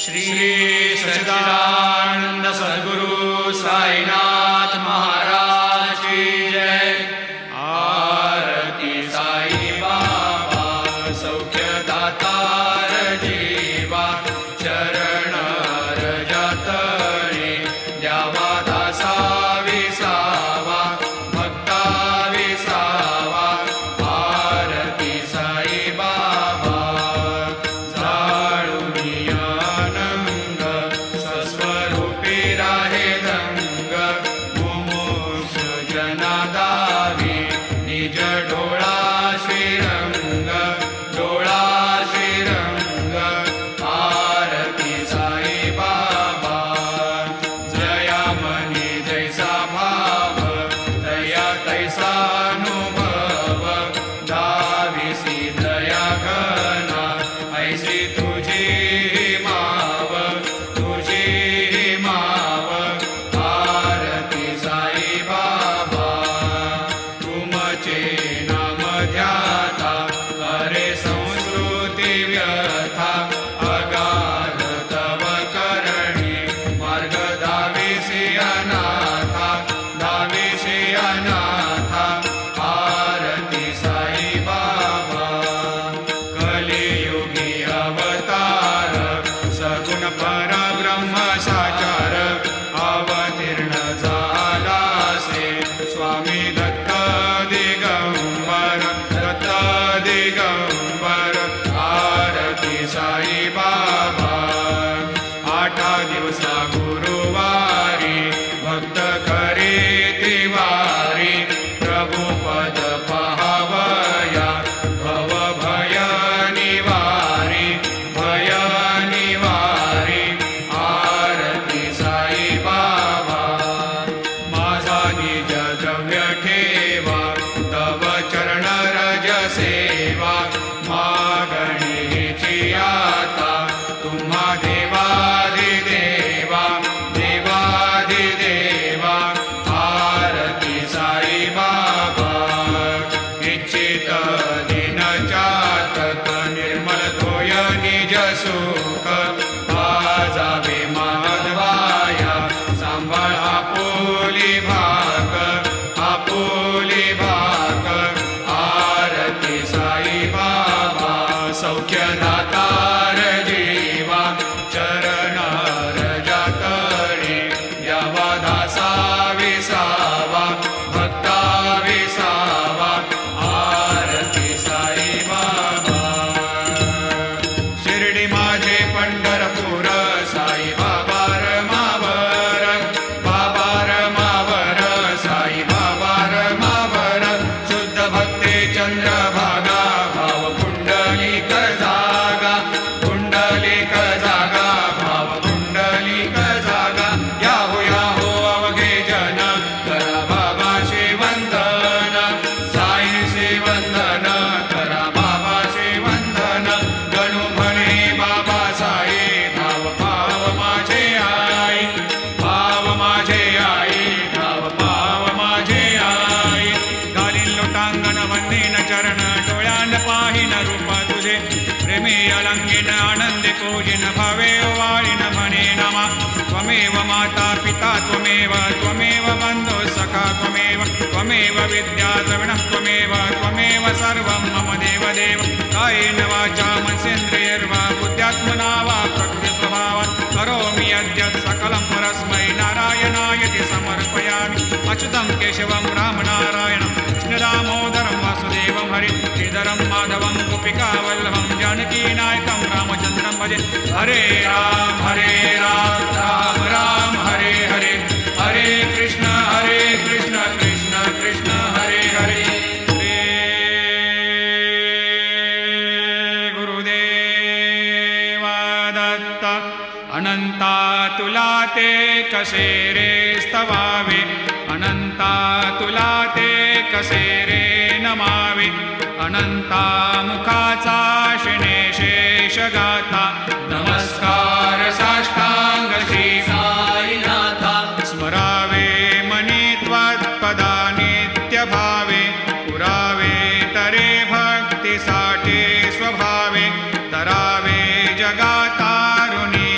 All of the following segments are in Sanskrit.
श्री सच्चिदानंद सद्गुरु साईनाथ महाराज की जय। आरती साई बाबा सौख्यदातार जीवा, चरण रजतळी द्यावा दासा विसावा, भक्ता विसावा। आरती साई बाबा स्वस्वरूपी राहे दंग, मुमुक्ष जनादावी निज डोळा श्रीरंग, डोळा श्रीरंग। आरती साई बाबा जया मनी जैसा भाव, दया तैसा अनुभव। दाविसी दया घना ऐसी तुझी माव, तुझी माव। आरती साई बाबा तुमचे नाम ध्याता, अरे संस्कृती व्यथा। अगाध तव करणी मार्ग दाविसी अनाथा, दाविसी अनाथा। आरती साई बाबा कलियुगी अवतार, सगुण परब्रह्म साचार। अवतीर्ण झालासे स्वामी दत्त दिगंबर, दत्त दिगंबर। आरती साई बाबा 8 दिवसा गुरुवारी, भक्त करी तिवारी। प्रभु पद पाहावया भव भय निवारी, भय निवारी। आरती साई बाबा माझा निज द्रव्य ठेवा, तव चरण रज सेवा। मागणीची आता तुम्हा देवादिदेवा, देवादिदेवा। आरती साई बाबा इच्छित दिन चातक, निर्मल तोय निज सुख। आजावे माधवाया सांभाळ आपुली भाग, आपुली भाग। आरती साई बाबा सौख्यदातार जीवा, चरण रजतळी द्यावा दासा विसावा, भक्ता विसावा। आरती साई बाबा शिर्डी माझे पंढरपूर, साई बाबा रमावर, बाबा रमावर। साई बाबा रमावर शुद्ध भक्ती चंद्रभागा, भाव पुंडलिक जागा, पुंडलिक जागा। भाव पुंडलिक जागा याहो अवघे जन, करा बाबाशी वंदन, साईशी वंदन। करा बाबाशी वंदन, गणू म्हणे बाबा साई। भाव पाव माझे आई, भाव माझे आई, भाव पाव माझे आई। घालीन लोटांगण वंदीन चरण, डोळ्यान पाहिन रूप तुझे। प्रेमी अलंगिन आनंदी पूजिन, भावे वाळीन म्हणे नमा। त्वमेव माता पिता त्वमेव, त्वमेव बंधु सखा त्वमेव। त्वमेव विद्या द्रविणं त्वमेव, त्वमेव सर्वं मम देवदेव। कायेन वाचा मनसेन्द्रियैर्वा बुद्ध्यात्मना वा प्रकृतिस्वभावात् करोमि यद्यत् सकलं परस्मै नारायणायति समर्पयामि। अच्युतं केशवं रामनारायणं कृष्णदामोदरं वासुदेवं हरि श्रीधरं माधवं गोपिकावल्लभं जानकीनायकं रामचन्द्रं भजे। हरे राम राम राम हरे हरे, हरे कृष्ण कृष्ण कृष्ण हरे हरे। श्री गुरुदेव दत्त अनंता तुला ते कसे रे स्तवावे, अनंता तुला ते कसे रे नमावे। अनंता मुखाचा शिणे शेष गाथा, नमस्कार साष्टांग श्री साईनाथा। स्मरावे मनी त्वत्पदा नित्य भावे, पुरावे तरे भक्तीसाठी स्वभावे। तरावे जगातारुणी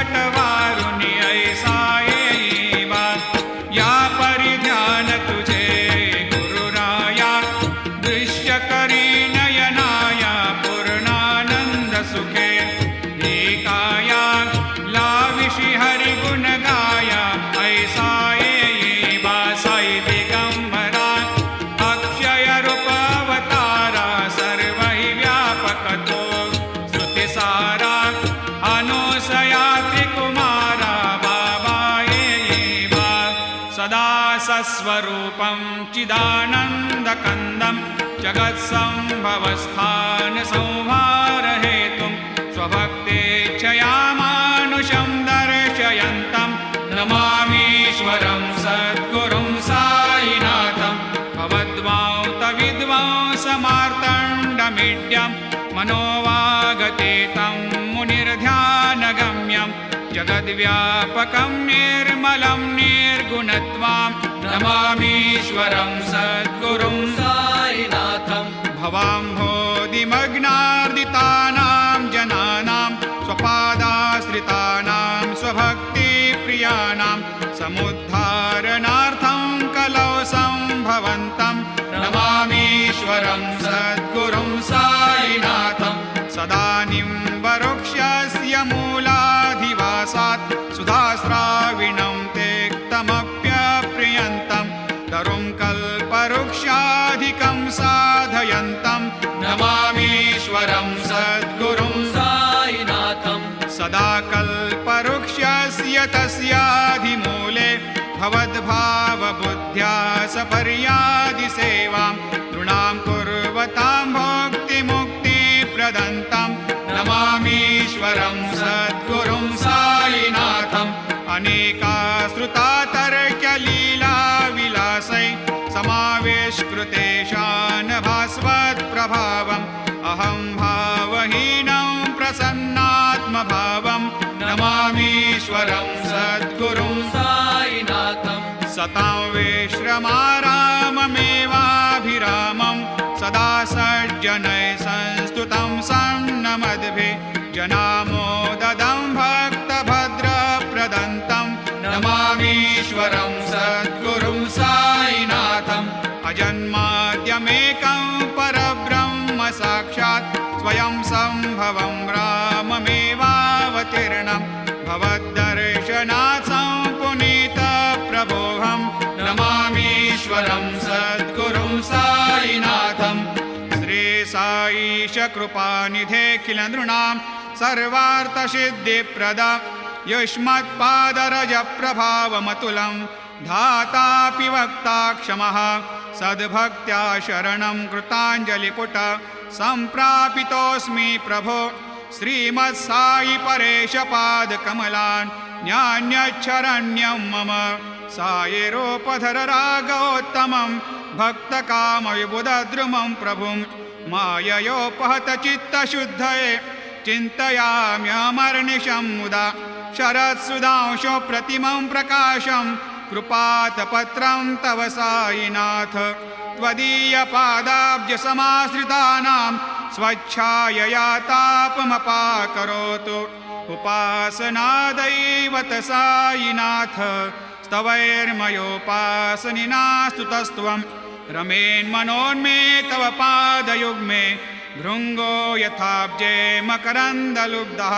संकटवारुणी ऐसा येईवा या परिध्यान तुझे गुरुराया दृश्य करी नयनाया पूर्णानंद सुखे एकाया लाविषि हरिगुण गाया ऐसा येईवा साई दिगंबरा अक्षय रूप अवतारा सर्व हि व्यापक तो स्तुतिसारा अनुसया त्रिकुमारा बाबा येईवा सदा सस्वरूपं चिदानन्दकन्दं जगत्सम्भवस्थान संहारहेतुं स्वभक्तेच्छया मानुषं दर्शयन्तं नमामीश्वरं सद्गुरुं साईनाथं भवद्वांतविद्वांसमार्तण्डमीड्यं मनोवागतीतं मुनिर्ध्यानगम्यं जगद्व्यापकं निर्मलं निर्गुणत्वां नमामीश्वरं सद्गुरुं साईनाथं भवाम्भोधिमग्नार्दितानां जनानां स्वपादाश्रितानां स्वभक्तिप्रियाणां समुद्धारणार्थं कलौ सम्भवन्तं नमामीश्वरं सद्गुरुं साईनाथं सदा निम्बवृक्षस्य मूलाधिवासात् सुधास्राविणं तेक्तमप्यप्रियन्तं तरुं कल्पवृक्षाधिकं साधयन्तं नमामीश्वरं सद्गुरुं साईनाथं सदा कल्पवृक्षस्य तस्याधिमूले भवद्भावबुद्ध्या सपर्यादिसेवां नृणां कुर्वतां भोक्तिमुक्तिप्रदन्तं नमामीश्वरं सद्गुरुं साईनाथम् अनेकाश्रुता तर्क्यलीलाविलासै समावेशकृतेशान भास्वत्प्रभावम् अहं भावहीनं प्रसन्नात्मभावं नमामीश्वरं सद्गुरुं साईनाथं सतां विश्रमाराममेवाभिरामं सदा सज्जनैः संस्तुतं सन्नमद्भिः जनामोददं भक्तभद्रप्रदन्तं नमामीश्वरं सद्गुरुं साईनाथम् अजन्माद्यमेकं परब्रह्म साक्षात् स्वयं सम्भवं राममेवावतीर्णं भवद्दर्शनात् सम्पुनीतप्रभोऽहं नमामीश्वरं सद्गुरुं साईनाथम् श्रीसाईश कृपानिधेऽखिलनृणां सर्वार्थसिद्धिप्रदा युष्मत्पादरजप्रभावमतुलं धातापि वक्ता क्षमः सद्भक्त्या शरणं कृताञ्जलिपुट सम्प्रापितोऽस्मि प्रभो श्रीमत्साई परेशपादकमलान् न्यान्यच्छरण्यं मम सायिरूपधर रागोत्तमं भक्तकामविबुधद्रुमं प्रभुं माययोपहतचित्तशुद्धये चिन्तयाम्यमर्निशं मुदा शरत्सुधांशो प्रतिमं प्रकाशं कृपातपत्रं तव साईनाथ त्वदीयपादाब्जसमाश्रितानां स्वच्छायया तापमपाकरोतु उपासनादैवत साईनाथ स्तवैर्मयोपासनिना स्तुतस्त्वं रमेन्मनोन्मे तव पादयुग्मे भृङ्गो यथाब्जे मकरन्दलुब्धः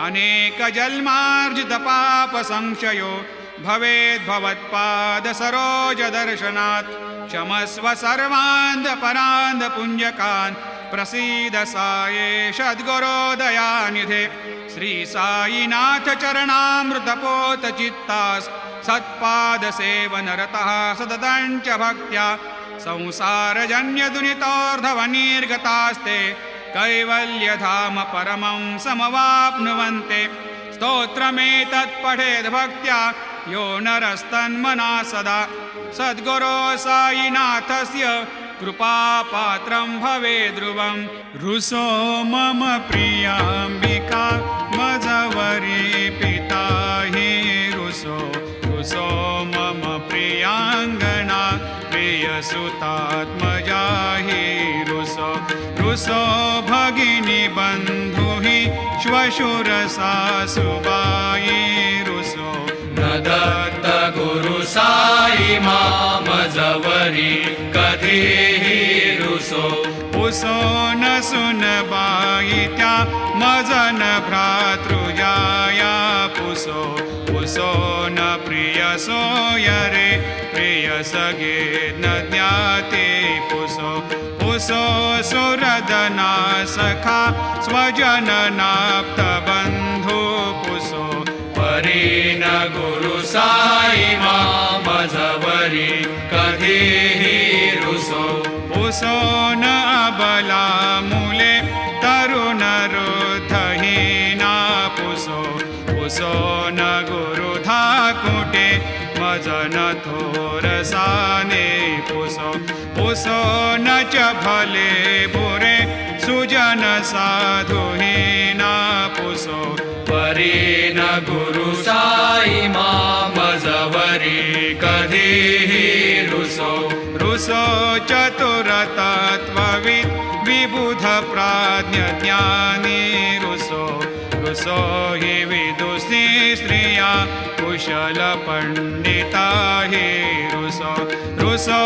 अनेकजन्मार्जितपापसंशयो भवेद्भवत्पादसरोजदर्शनात् क्षमस्व सर्वान्धपरान्धपुञ्जकान् प्रसीद सायेश सद्गुरोदयानिधे श्रीसाईनाथ चरणामृतपोतचित्तास् सत्पादसेवनरतः सततं च भक्त्या संसारजन्यदुरितोर्धवनिर्गतास्ते कैवल्यधाम परमं समवाप्नुवन्ते स्तोत्रमेतत्पठेद्भक्त्या यो नरस्तन्मना सदा सद्गुरो साईनाथस्य कृपापात्रं भवेद्ध्रुवं रुसो मम प्रियाम्बिका मजवरी पिता हि रुसो मम प्रियाङ्गना प्रियसुतात्मजा हि रुसो भगिनी बन्धु हि श्वशुरसासुबाई मामजवरी कधीही रुसो पुसो न सुनबाई त्या मजन भ्रातृजाया पुसो पुसो न प्रिय सोय रे प्रिय सगे न ज्ञाते पुसो पुसो सुरदना सखा स्वजन नाप्त बंधु पुसो परी न गुरु साई मामजवरी कधीही रुसो पुसो न अबला मुले तरुण रुद्धहीना पुसो पुसो न गुरु धाकुटे मजन थोरसाने पुसो पुसो न च भले बुरे सुजन साधुहीना पुसो परी न गुरु साई मामजवरी कधीही रुसो रुसो चतुरतत्त्वविद् विबुध प्राज्ञ ज्ञानी रुसो रुसो हि विदुषी स्त्रिया कुशल पंडिता हि रुसो रुसो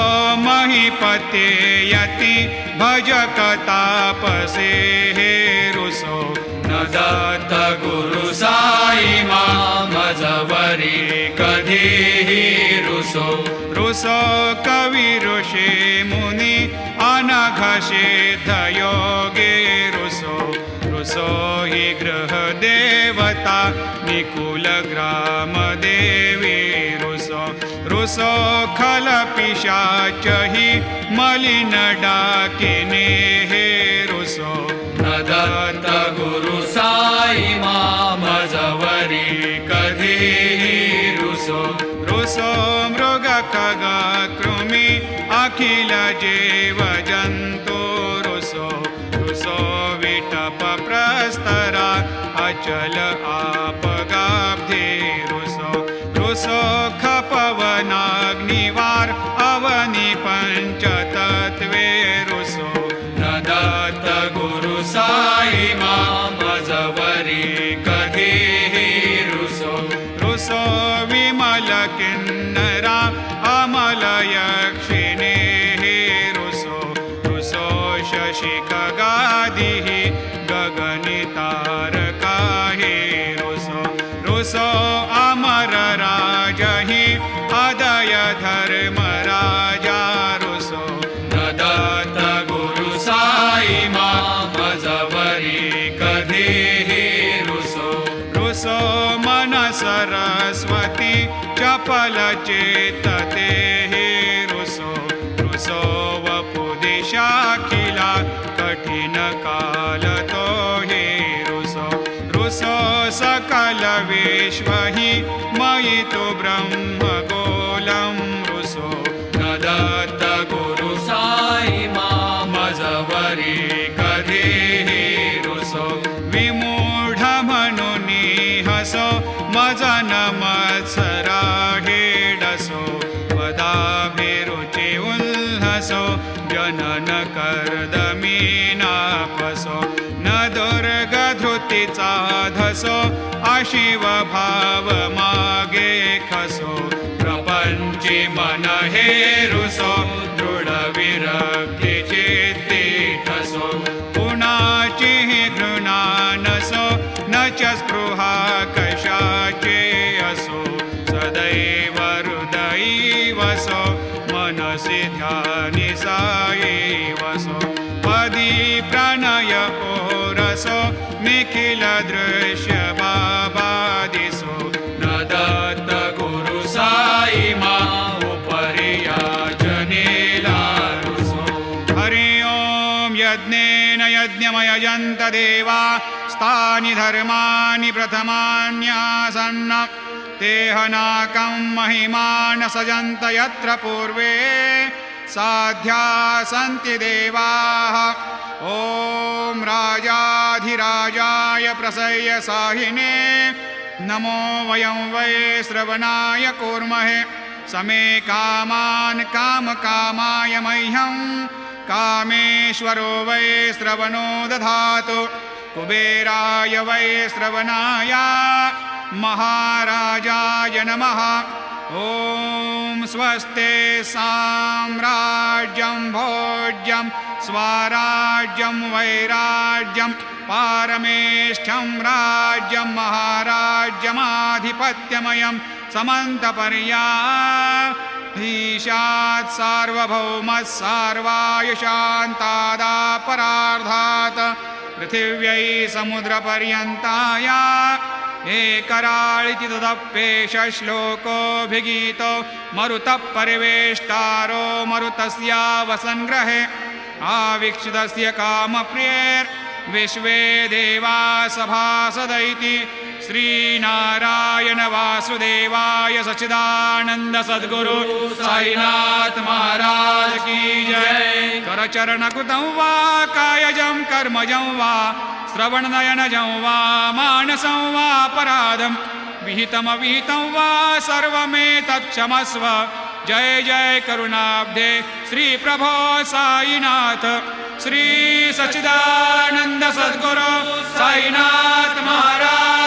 महीपते यति भजक तापसे हे रुसो न दत्त गुरु साई मामजवरी कधीही रुसो रुसो कवि ऋषि मुनि अनघषेध योगे रुसो रुसो हि गृह देवता निकुल ग्राम देवी रुसो रुसो खल पिशाच हि मलिन डाकिने हे रुसो न दत्त गुरु साई मामजवरी कधीही रुसो रुसो मृग खग कृमि अखिल जीव जंतु रुसो रुसो विटप प्रस्तरा अचल आपगाब्धे रुसो रुसो खपवनाग्निवार अवनि पंचतत्वे रुसो न दत्त गुरु साई मामजवरी कधीही रुसो रुसो विमल किन्नरा अमल यक्षिणे हे रुसो रुसो शशि खगादिः गगनितारका हे रुसो रुसो अमर राजहि अदय धर्म राजा रुसो न दत्त गुरु साई मामजवरी कधीही रुसो रुसो मन सरस्वती चपल चेतते हे रुसो रुसो वपुदिशाखिला कठिन काल तो हे रुसो रुसो सकल विश्व हि मयि तु ब्रह्म गोलं रुसो न दत्त गुरु साई मामजवरी कधीही रुसो विमूढ मनुनी हसो मजन मत्सरा हेडसो पदाभिरुचि उल्हसो जनन कर्दमीनापसो न दुर्गधृतीचा धसो अशिव भाव मागे खसो प्रपंची मन हे रुसो दृढ विरक्ती चित्ती ठसो पुणाची घृणा नसो न च स्पृहा कशाचे असो सदैव हृदयी वसो मनसि ध्यानि साई वसो पदी प्रणय ओरसो निखिल दृश्य बाबादिसो न दत्त गुरु साई मा उपरि याचनेला रुसो हरि ओम यज्ञेन यज्ञमयजन्त देवा स्थानि धर्माणि प्रथमान्यासन्न तेहनाकं महिमान सजन्त यत्र पूर्वे साध्या सन्ति देवाः ॐ राजाधिराजाय प्रसह्य साहिने नमो वयं वै श्रवणाय कूर्महे समे कामान् कामकामाय मह्यं कामेश्वरो वै श्रवणो दधातु कुबेराय वै श्रवणाय महाराजाय नमः ॐ स्वस्ते साम्राज्यं भोज्यं स्वराज्यं वैराज्यं पारमेष्ठ्यं राज्यं महाराज्यमाधिपत्यमयं समन्तपर्याधीशात् सार्वभौमः सार्वायुषान्तादापरार्धात् पृथिव्यै समुद्रपर्यन्ताया एकराळिति तदप्येष श्लोकोऽभिगीतो मरुतः परिवेष्टारो मरुतस्यावसङ्ग्रहे आवीक्षितस्य कामप्रियैर्विश्वे देवा सभासदैति श्रीनारायण वासुदेवाय सच्चिदानन्द सद्गुरु साईनाथ महाराज की जय। करचरणकृतं वा कायजं कर्मजं वा श्रवणनयनजं वा मानसं वा अपराधं विहितमविहितं वा सर्वमेतत्क्षमस्व। जय जय करुणाब्धे श्री प्रभो साईनाथ श्री सच्चिदानंद सद्गुरु साईनाथ महाराज